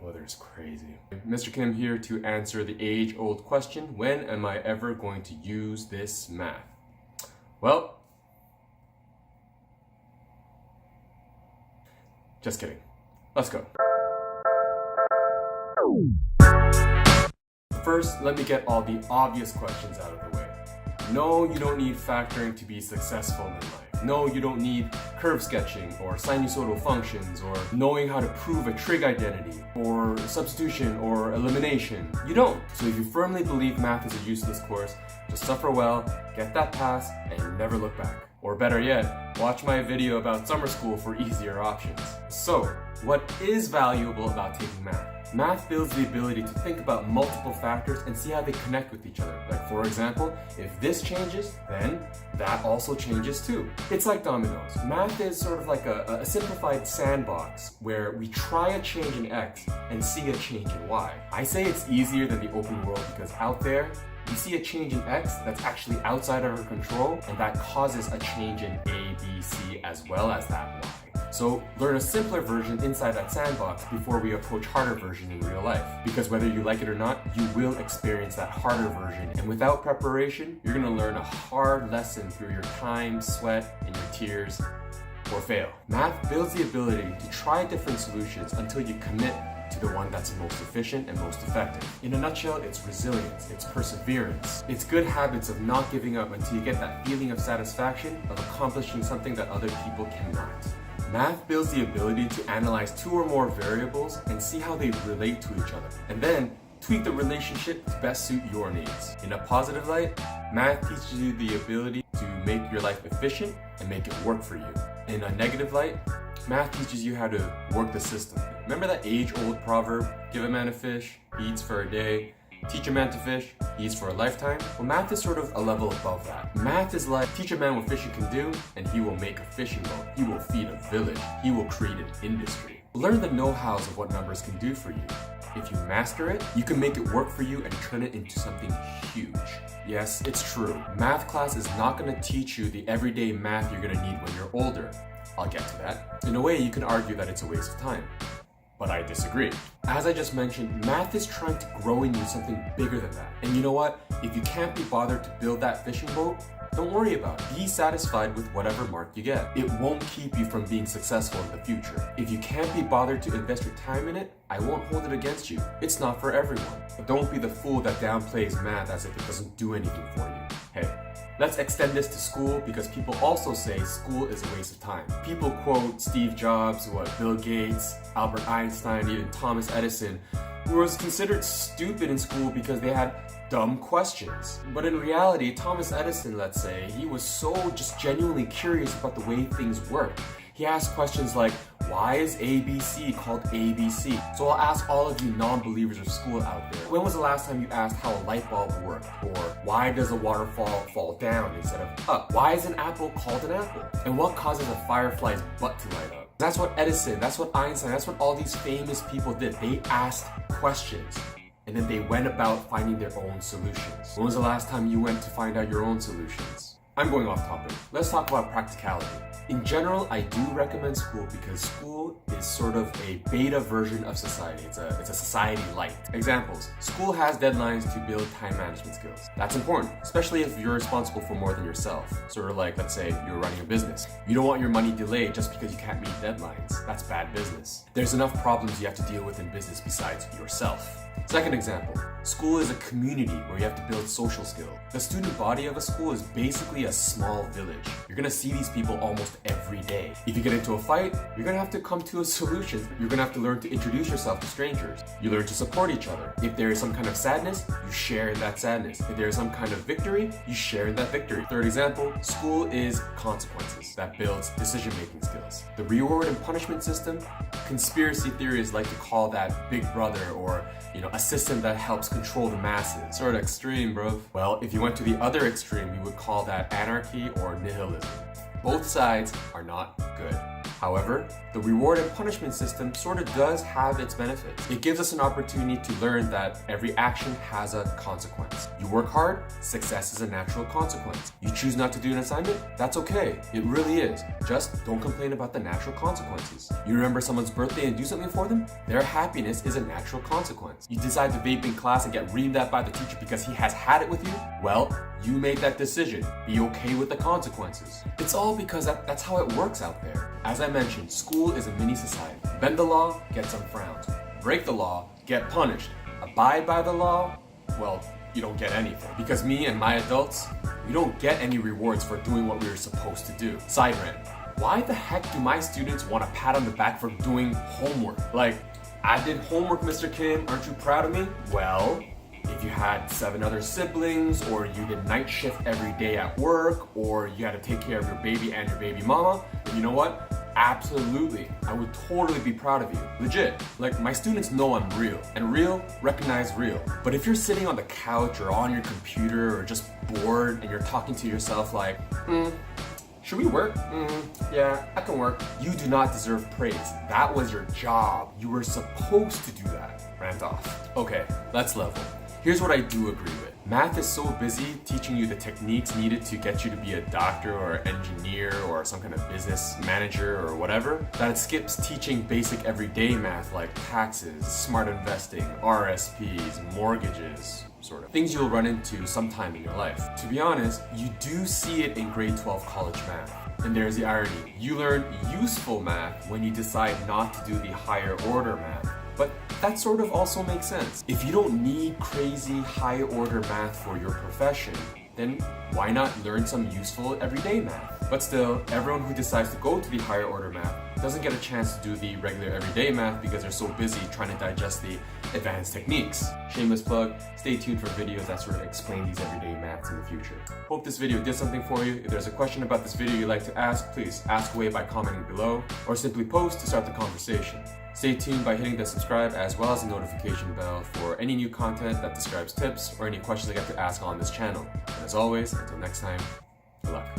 weather is crazy. Mr. Kim here to answer the age-old question, when am I ever going to use this math? Well, just kidding. Let's go. First, let me get all the obvious questions out of the way. No, you don't need factoring to be successful in life. No, you don't need curve sketching or sinusoidal functions or knowing how to prove a trig identity or substitution or elimination. You don't. So if you firmly believe math is a useless course, just suffer well, get that pass, and never look back. Or better yet, watch my video about summer school for easier options. So, what is valuable about taking math? Math builds the ability to think about multiple factors and see how they connect with each other. Like for example, if this changes, then that also changes too. It's like dominoes. Math is sort of like a simplified sandbox where we try a change in X and see a change in Y. I say it's easier than the open world because out there, you see a change in X that's actually outside of our control, and that causes a change in A, B, C, as well as that Y. So learn a simpler version inside that sandbox before we approach harder version in real life. Because whether you like it or not, you will experience that harder version. And without preparation, you're gonna learn a hard lesson through your time, sweat, and your tears, or fail. Math builds the ability to try different solutions until you commit to the one that's most efficient and most effective. In a nutshell, it's resilience, it's perseverance, it's good habits of not giving up until you get that feeling of satisfaction of accomplishing something that other people cannot. Math builds the ability to analyze two or more variables and see how they relate to each other, and then tweak the relationship to best suit your needs. In a positive light, math teaches you the ability to make your life efficient and make it work for you. In a negative light, math teaches you how to work the system. Remember that age-old proverb, give a man a fish, he eats for a day, teach a man to fish, he eats for a lifetime? Well, math is sort of a level above that. Math is like, teach a man what fishing can do, and he will make a fishing boat. He will feed a village. He will create an industry. Learn the know-hows of what numbers can do for you. If you master it, you can make it work for you and turn it into something huge. Yes, it's true. Math class is not going to teach you the everyday math you're going to need when you're older. I'll get to that. In a way, you can argue that it's a waste of time. But I disagree. As I just mentioned, math is trying to grow in you something bigger than that. And you know what? If you can't be bothered to build that fishing boat, don't worry about it. Be satisfied with whatever mark you get. It won't keep you from being successful in the future. If you can't be bothered to invest your time in it, I won't hold it against you. It's not for everyone. But don't be the fool that downplays math as if it doesn't do anything for you. Hey, let's extend this to school because people also say school is a waste of time. People quote Steve Jobs, Bill Gates, Albert Einstein, even Thomas Edison, who was considered stupid in school because they had dumb questions. But in reality, Thomas Edison, let's say, he was so just genuinely curious about the way things work. He asked questions like, why is ABC called ABC? So I'll ask all of you non-believers of school out there, when was the last time you asked how a light bulb worked? Or why does a waterfall fall down instead of up? Why is an apple called an apple? And what causes a firefly's butt to light up? That's what Edison, that's what Einstein, that's what all these famous people did. They asked questions, and then they went about finding their own solutions. When was the last time you went to find out your own solutions? I'm going off topic. Let's talk about practicality. In general, I do recommend school because school is sort of a beta version of society. It's a society light. Examples. School has deadlines to build time management skills. That's important, especially if you're responsible for more than yourself. Sort of like, let's say, you're running a business. You don't want your money delayed just because you can't meet deadlines. That's bad business. There's enough problems you have to deal with in business besides yourself. Second example, school is a community where you have to build social skills. The student body of a school is basically a small village. You're gonna see these people almost every day. If you get into a fight, you're gonna have to come to a solution. You're gonna have to learn to introduce yourself to strangers. You learn to support each other. If there is some kind of sadness, you share in that sadness. If there is some kind of victory, you share in that victory. Third example, school is consequences that builds decision-making skills. The reward and punishment system, conspiracy theorists like to call that big brother or, a system that helps control the masses. Sort of extreme, bro. Well, if you went to the other extreme, we would call that anarchy or nihilism. Both sides are not good. However, the reward and punishment system sort of does have its benefits. It gives us an opportunity to learn that every action has a consequence. You work hard, success is a natural consequence. You choose not to do an assignment, that's okay. It really is. Just don't complain about the natural consequences. You remember someone's birthday and do something for them? Their happiness is a natural consequence. You decide to vape in class and get reamed at by the teacher because he has had it with you? Well, you made that decision. Be okay with the consequences. It's all because that's how it works out there. As I mentioned, school is a mini society. Bend the law, get some frowns. Break the law, get punished. Abide by the law, well, you don't get anything. Because me and my adults, we don't get any rewards for doing what we were supposed to do. Side rant. Why the heck do my students want a pat on the back for doing homework? Like, I did homework, Mr. Kim, aren't you proud of me? Well, if you had 7 other siblings, or you did night shift every day at work, or you had to take care of your baby and your baby mama, then you know what? Absolutely, I would totally be proud of you. Legit, like my students know I'm real, and real recognize real. But if you're sitting on the couch or on your computer or just bored and you're talking to yourself like, should we work? Yeah, I can work. You do not deserve praise. That was your job. You were supposed to do that. Rant off. Okay, let's level. Here's what I do agree with. Math is so busy teaching you the techniques needed to get you to be a doctor or engineer or some kind of business manager or whatever, that it skips teaching basic everyday math like taxes, smart investing, RSPs, mortgages, sort of. Things you'll run into sometime in your life. To be honest, you do see it in grade 12 college math. And there's the irony. You learn useful math when you decide not to do the higher order math. But that sort of also makes sense. If you don't need crazy high order math for your profession, then why not learn some useful everyday math? But still, everyone who decides to go to the higher order math doesn't get a chance to do the regular everyday math because they're so busy trying to digest the advanced techniques. Shameless plug, stay tuned for videos that sort of explain these everyday maths in the future. Hope this video did something for you. If there's a question about this video you'd like to ask, please ask away by commenting below, or simply post to start the conversation. Stay tuned by hitting the subscribe as well as the notification bell for any new content that describes tips or any questions I get to ask on this channel. And as always, until next time, good luck.